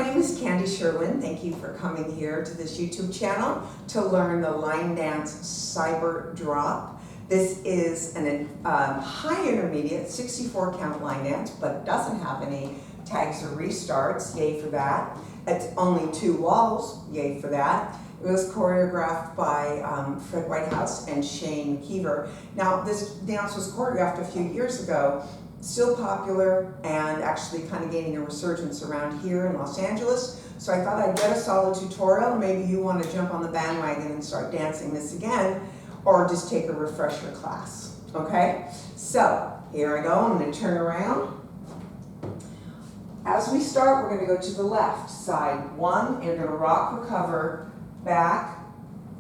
name is Sherwin. Thank you for coming here to this YouTube channel to learn the line dance cyber drop. This is an high intermediate 64 count line dance, but doesn't have any tags or restarts. Yay for that. It's only 2 walls. Yay for that. It was choreographed by Fred Whitehouse and Shane Keever. Now, this dance was choreographed a few years ago, still popular and actually kind of gaining a resurgence around here in Los Angeles. So I thought I'd get a solid tutorial. Maybe you want to jump on the bandwagon and start dancing this again, or just take a refresher class, okay? So here I go, I'm going to turn around. As we start, we're going to go to the left side. 1, you're going to rock, recover, back,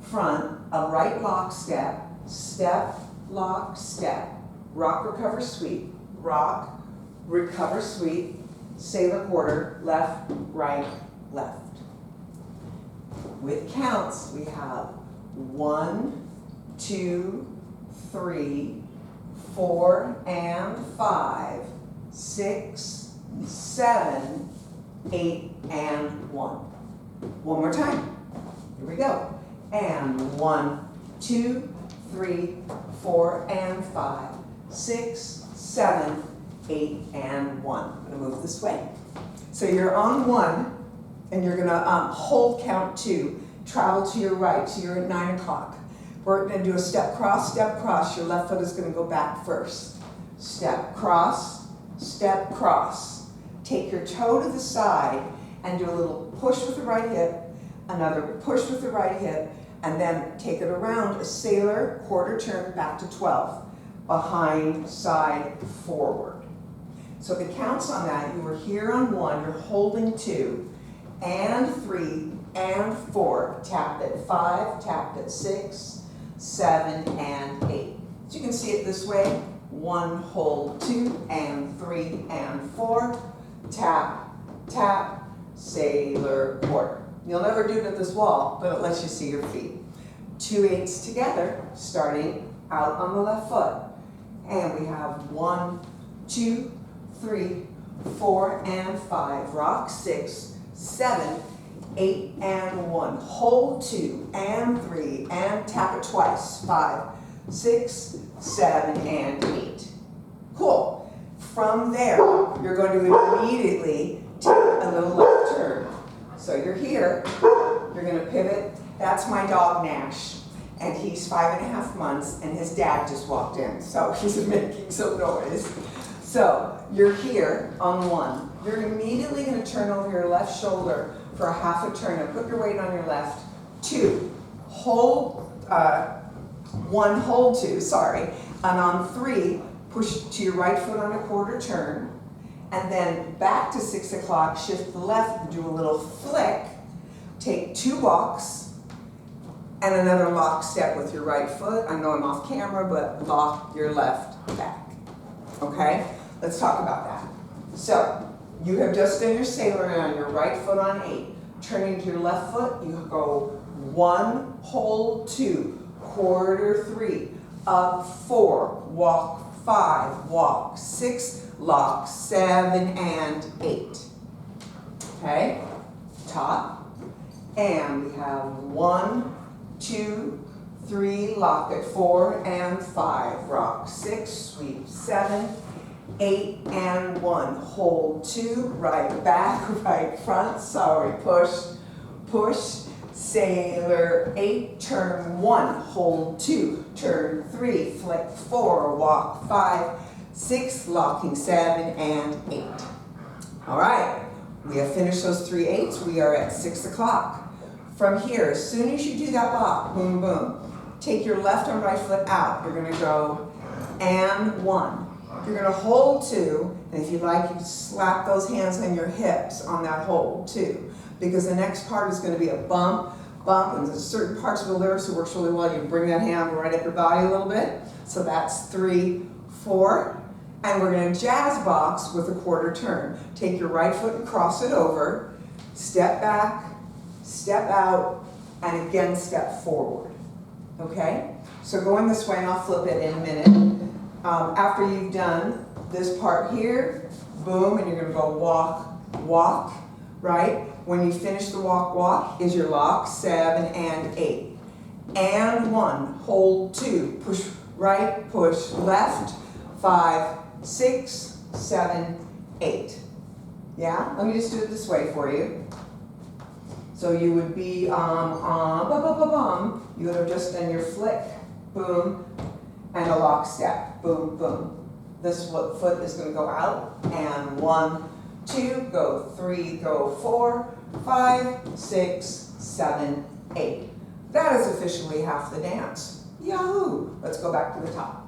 front, a right lock step, step, lock, step, rock, recover, sweep, rock, recover, sweep, sailor quarter, left, right, left. With counts, we have 1, 2, 3, 4, and 5, 6, 7, 8, and 1. One more time. Here we go. And 1, 2, 3, 4, and 5, 6, 7, 8, and 1. I'm going to move this way. So you're on 1, and you're going to hold count 2. Travel to your right, so you're at 9 o'clock. We're going to do a step, cross, step, cross. Your left foot is going to go back first. Step, cross, step, cross. Take your toe to the side and do a little push with the right hip, another push with the right hip, and then take it around a sailor quarter turn back to 12. Behind, side, forward. So the counts on that, you were here on 1, you're holding 2, and 3, and 4. Tapped at 5, tapped at 6, 7, and 8. So you can see it this way. 1, hold 2, and 3, and 4. Tap, tap, sailor quarter. You'll never do it at this wall, but it lets you see your feet. 2 8s together, starting out on the left foot. And we have 1, 2, 3, 4, and 5. Rock 6, 7, 8, and 1. Hold 2, and 3, and tap it twice. 5, 6, 7, and 8. Cool. From there, you're going to immediately take a little left turn. So you're here, you're going to pivot. That's my dog Nash, and he's 5.5 months, and his dad just walked in, so he's making some noise. So you're here on 1. You're immediately going to turn over your left shoulder for a half a turn and put your weight on your left. 2, hold, 1, hold 2, sorry, and on 3, push to your right foot on a quarter turn, and then back to 6 o'clock, shift to the left, and do a little flick, take 2 walks, and another lock step with your right foot. I know I'm off camera, but lock your left back. Okay? Let's talk about that. So, you have just done your sailor on your right foot on 8. Turning to your left foot, you go 1, hold 2, quarter 3, up 4, walk 5, walk 6, lock 7, and 8. Okay? Top. And we have 1, 2, 3, lock at 4, and 5. Rock 6, sweep 7, 8, and 1. Hold 2, right back, right front, sorry, push, push, sailor 8, turn 1, hold 2, turn 3, flick 4, walk 5, 6, locking 7, and 8. All right, we have finished those 3 8s. We are at 6 o'clock. From here, as soon as you do that walk, boom, boom, take your left and right foot out. You're going to go and 1. You're going to hold 2, and if you like, you slap those hands on your hips on that hold too, because the next part is going to be a bump, bump, and there's certain parts of the lyrics that works really well. You bring that hand right up your body a little bit. So that's 3, 4. And we're going to jazz box with a quarter turn. Take your right foot and cross it over, step back, step out, and again step forward. Okay? So going this way, and I'll flip it in a minute. After you've done this part here, boom, and you're going to go walk, walk, right? When you finish the walk, walk is your lock, 7 and 8. And 1, hold 2, push right, push left, 5, 6, 7, 8. Yeah, let me just do it this way for you. So you would be, you would have just done your flick, boom, and a lock step, boom, boom. This foot is going to go out, and 1, 2, go 3, go 4, 5, 6, 7, 8. That is officially half the dance. Yahoo! Let's go back to the top.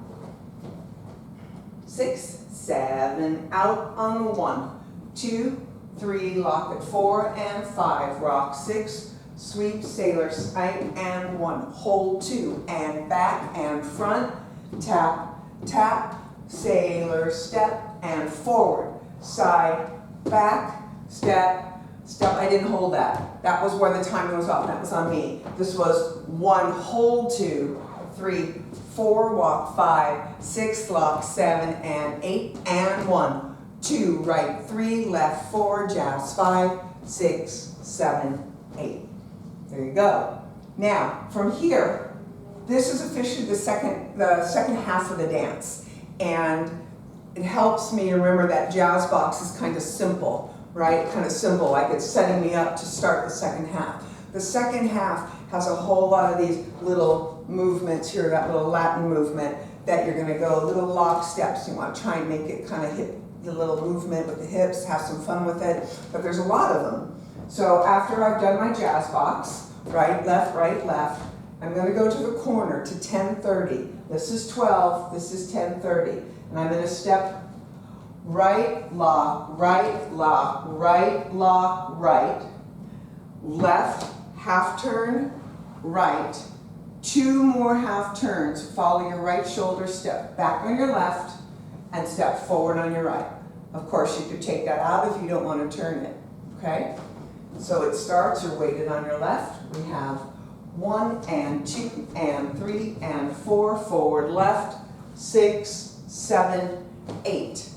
6, 7, out on the 1, 2, 3, lock at 4 and 5, rock 6, sweep, sailor, snipe, and 1, hold 2, and back and front, tap, tap, sailor, step, and forward, side, back, step, step. I didn't hold that. That was where the timing was off. That was on me. This was 1, hold 2, 3, 4, walk 5, 6, lock 7 and 8, and 1, 2, right 3, left 4, jazz 5, 6, 7, 8. There you go. Now, from here, this is officially the second half of the dance. And it helps me remember that jazz box is kind of simple, right? Kind of simple, like it's setting me up to start the second half. The second half has a whole lot of these little movements here, that little Latin movement that you're gonna go, little lock steps. You wanna try and make it kind of hip, the little movement with the hips, have some fun with it, but there's a lot of them. So after I've done my jazz box, right, left, I'm gonna go to the corner to 10:30. This is 12, this is 10:30. And I'm gonna step right, lock, right, lock, right, lock, right, left, half turn, right, 2 more half turns, follow your right shoulder, step back on your left, and step forward on your right. Of course, you could take that out if you don't want to turn it, okay? So it starts, you're weighted on your left. We have 1 and 2 and 3 and 4, forward left, 6, 7, 8.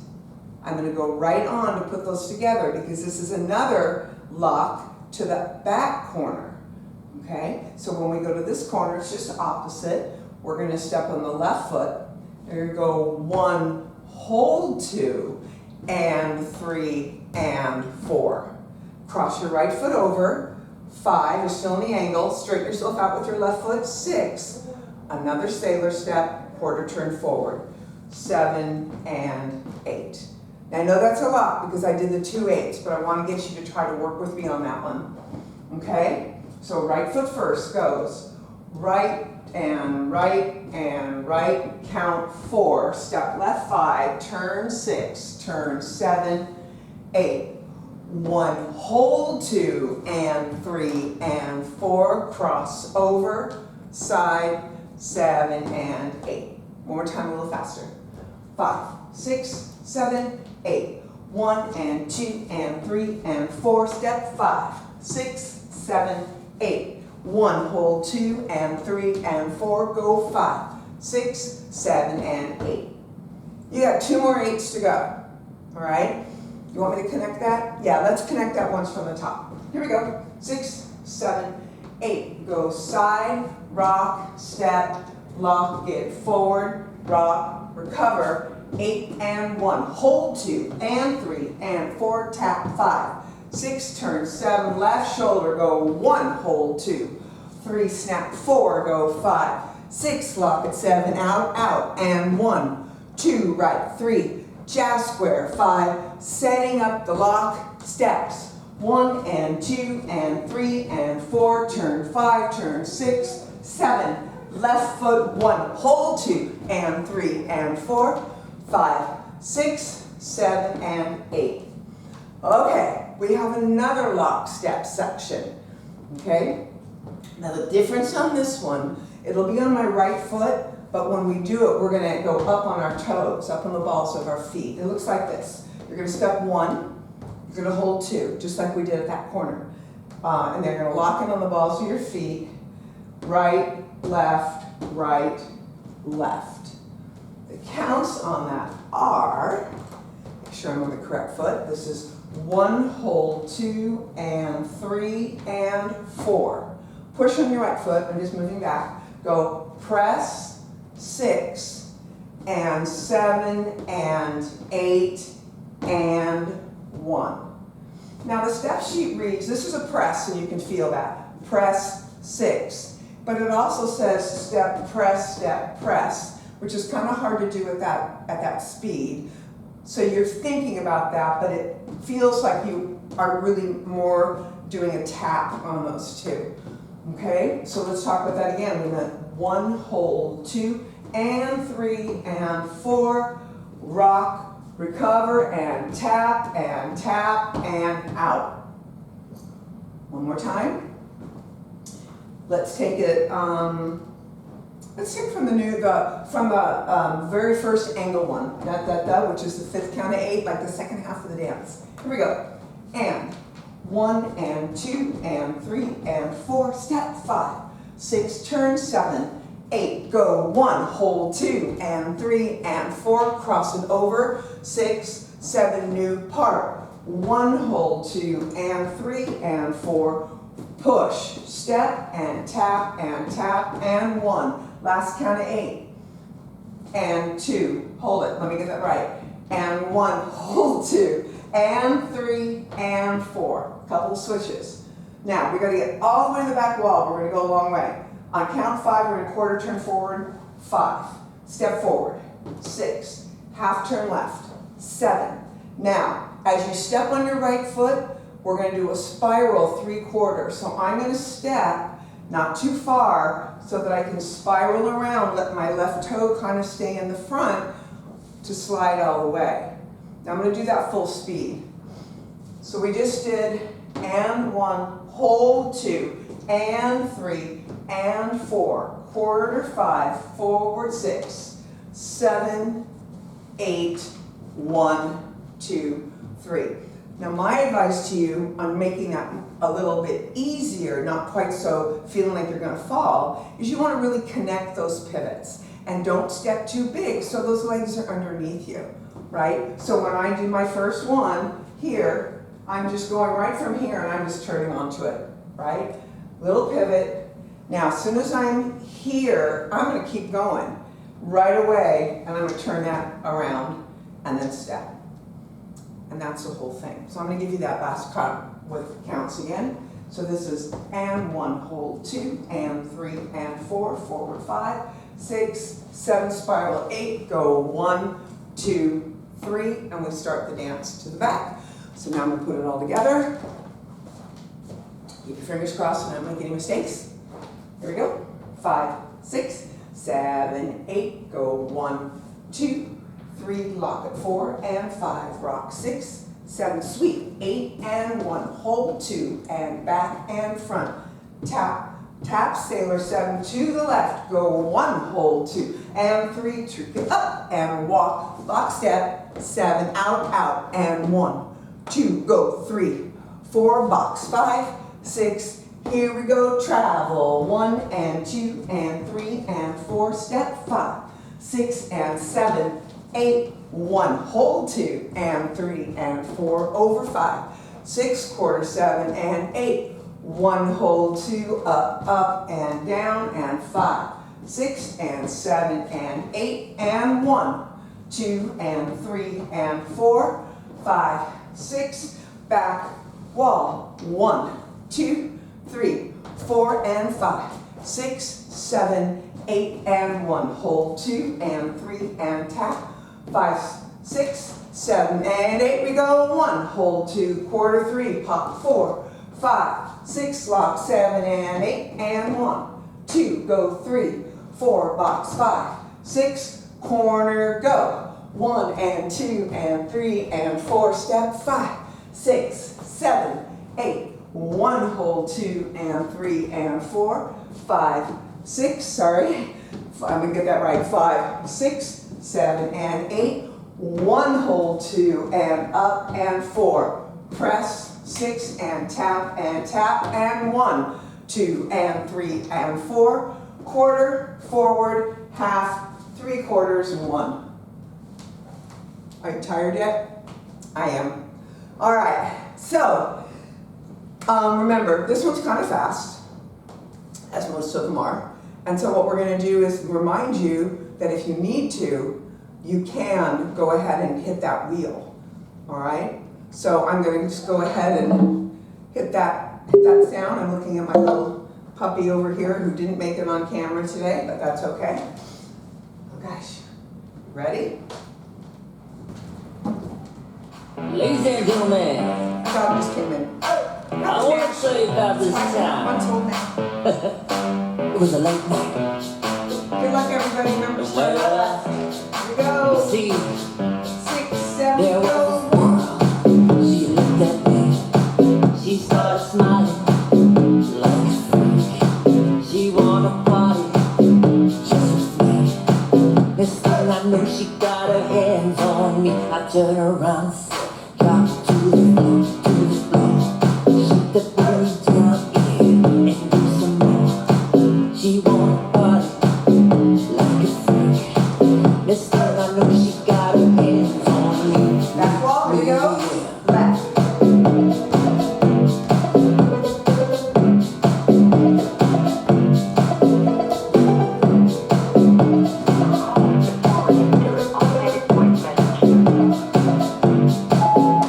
I'm going to go right on to put those together because this is another lock to the back corner, okay? So when we go to this corner, it's just opposite. We're going to step on the left foot. There you go, 1, hold 2, and 3, and 4. Cross your right foot over, 5, you're still in the angle, straighten yourself out with your left foot, 6, another sailor step, quarter turn forward, 7, and 8. Now I know that's a lot because I did the 2 8s, but I want to get you to try to work with me on that one, okay? So right foot first goes right, count 4, step left 5, turn 6, turn 7, 8. 1, hold 2, and 3, and 4, cross over, side, 7, and 8. One more time, a little faster. 5, 6, 7, 8. 1, and 2, and 3, and 4, step 5, 6, 7, 8. 1, hold 2, and 3, and 4, go 5, 6, 7, and 8. You got 2 more 8s to go, all right? You want me to connect that? Yeah, let's connect that once from the top. Here we go. 6, 7, 8. Go side, rock, step, lock, get forward, rock, recover. 8 and 1. Hold 2 and 3 and 4. Tap 5. 6, turn 7, left shoulder, go 1, hold 2. 3, snap 4, go 5. 6, lock at 7, out, out, and 1, 2, right, 3. Jazz square, 5, setting up the lock, steps, 1 and 2 and 3 and 4, turn 5, turn 6, 7, left foot 1, hold 2 and 3 and 4, 5, 6, 7, and 8. Okay, we have another lock step section, okay? Now the difference on this one, it'll be on my right foot, but when we do it, we're gonna go up on our toes, up on the balls of our feet. It looks like this. You're gonna step 1, you're gonna hold 2, just like we did at that corner. And then you're gonna lock in on the balls of your feet, right, left, left. The counts on that are, make sure I'm on the correct foot. This is 1, hold 2 and 3 and 4. Push on your right foot, I'm just moving back. Go press 6 and 7 and 8 and 1. Now the step sheet reads, this is a press, so you can feel that. Press 6. But it also says step, press, which is kind of hard to do at that speed. So you're thinking about that, but it feels like you are really more doing a tap on those two. Okay, so let's talk about that again. We went 1, hold 2 and 3 and 4, rock, recover, and tap and out. One more time. Let's take it. Let's take from the very first angle one, which is the 5th count of 8, like the second half of the dance. Here we go. And 1 and 2 and 3 and 4, step 5, 6, turn 7, 8, go 1, hold 2 and 3 and 4, cross it over, 6, 7, new part, 1, hold 2 and 3 and 4, push, step and tap and 1. Last count of 8, and 2, hold it, let me get that right, and 1, hold 2, and 3, and 4. Couple switches. Now, we're going to get all the way to the back wall, we're going to go a long way. On count 5, we're going to quarter turn forward, 5, step forward, 6, half turn left, 7. Now, as you step on your right foot, we're going to do a spiral 3/4. So I'm going to step not too far so that I can spiral around, let my left toe kind of stay in the front to slide all the way. Now I'm going to do that full speed. So we just did and 1, hold 2, and 3, and 4, quarter 5, forward 6, 7, 8, 1, 2, 3. Now my advice to you on making that a little bit easier, not quite so feeling like you're going to fall, is you want to really connect those pivots and don't step too big so those legs are underneath you, right? So when I do my first one here, I'm just going right from here and I'm just turning onto it, right? Little pivot. Now as soon as I'm here, I'm going to keep going right away and I'm going to turn that around and then step. And that's the whole thing. So I'm going to give you that last cut with counts again. So this is and 1, hold 2, and 3, and 4, forward 5, 6, 7, spiral 8, go 1, 2, 3, and we start the dance to the back. So now I'm going to put it all together. Keep your fingers crossed and not make any mistakes. Here we go. 5, 6, 7, 8, go 1, 2, 3, lock at 4 and 5, rock 6, 7, sweep, 8 and 1, hold 2 and back and front, tap, tap, sailor 7 to the left, go 1, hold 2 and 3, trick it up and walk, lock step, 7, out and 1, 2, go 3, 4, box 5, 6, here we go, travel, 1 and 2 and 3 and 4, step 5, 6 and 7, 8, 1, hold 2 and 3 and 4, over 5, 6, quarter 7 and 8, 1, hold 2, up and down and 5, 6 and 7 and 8 and 1, 2 and 3 and 4, 5, 6, back wall, 1, 2, 3, 4 and 5, 6, 7, 8 and 1, hold 2 and 3 and tap, 5, 6, 7 and 8, we go 1, hold 2, quarter 3, pop 4, 5, 6, lock 7 and 8 and 1, 2, go 3, 4, box 5, 6, corner, go, 1 and 2 and 3 and 4, step 5, 6, 7, 8, 1, hold 2 and 3 and 4, 5, 6, sorry, I'm going to get that right, 5, 6, 7 and 8, 1, hold 2 and up and 4, press 6 and tap and 1, 2 and 3 and 4, quarter, forward, half, 3/4, 1. Are you tired yet? I am. All right, so remember, this one's kind of fast, as most of them are. And so what we're going to do is remind you that if you need to, you can go ahead and hit that wheel. All right? So I'm going to just go ahead and hit that sound. I'm looking at my little puppy over here who didn't make it on camera today, but that's okay. Oh gosh. Ready? Ladies and gentlemen, Dog just came in. I want to tell you about this Months time. old now. It was a late night. Good luck, everybody. Remember, start up. Here we go. You see, 6, 7, there was go. a girl. She looked at me. She started smiling like a freak. She wanna party just with me. Next thing I know, she got her hands on me. I turned around and said, drop it to the floor, to the floor. Shake the booty down here and do some more. She wanna party like a freak. Next thing I know, she got her hands on me. Back wall, here we go. Left.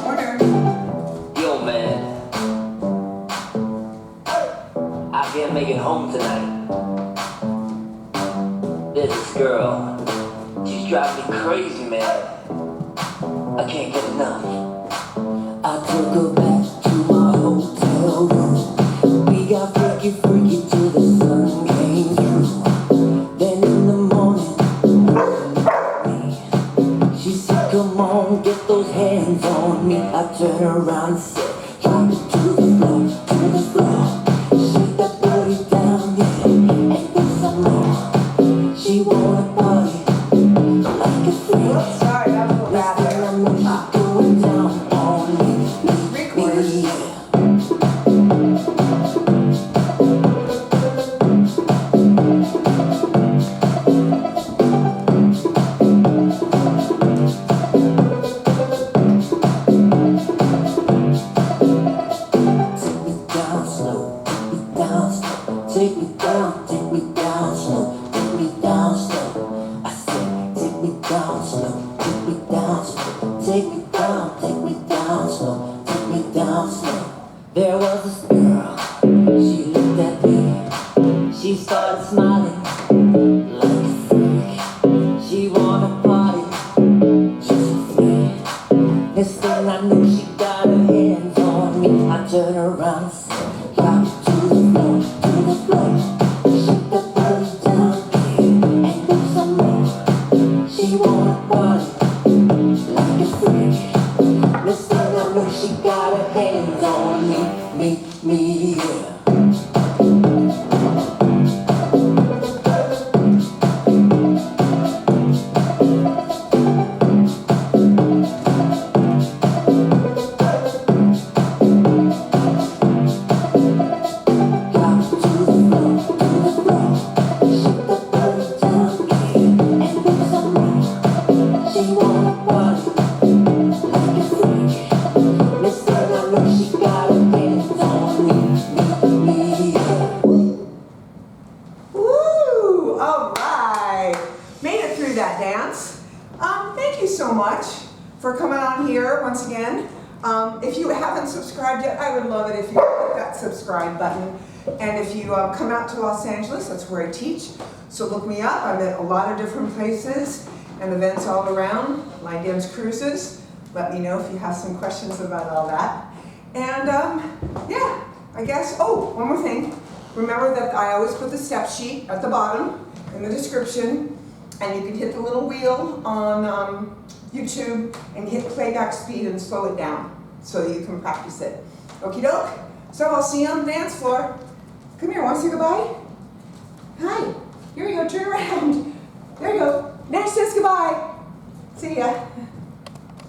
Corner. Yo, man, I can't make it home tonight. There's this girl. She's driving me crazy, man. I can't get enough. I took her back to my hotel room. We got freaky till the sun came through. Then in the morning, she said, come on, get those hands on me. I turned around and said, drop it to the floor, to the floor. Shake that booty down, yeah, and do some more. She wanna party like a freak. Sorry, that was a little bad Next thing I know, she's going down on me. Three quarters. Yeah. Take me down slow, take me down slow, take me down slow, take me down slow. I said, take me down slow, take me down slow, take me down slow, take me down slow. There was this girl, she looked at me, she started smiling like a freak. She wanna party just with me. Next thing I knew, she got her hands on me. I turned around and said, drop it to the floor, to the floor. Shake that booty down, yeah, and do some more. She wanna party like a freak. Next thing I know, she got her hands on me, yeah. Woo! All right. Made it through that dance. Thank you so much for coming on here once again. If you haven't subscribed yet, I would love it if you hit that subscribe button. And if you come out to Los Angeles, that's where I teach. So look me up. I'm at a lot of different places and events all around. Line Dance Cruises. Let me know if you have some questions about all that. And yeah, I guess, oh, one more thing. Remember that I always put the step sheet at the bottom in the description, and you can hit the little wheel on YouTube and hit playback speed and slow it down so you can practice it. Okie doke? So I'll see you on the dance floor. Come here, want to say goodbye? Hi. Here you go, turn around. There you go. Nash says goodbye. See ya.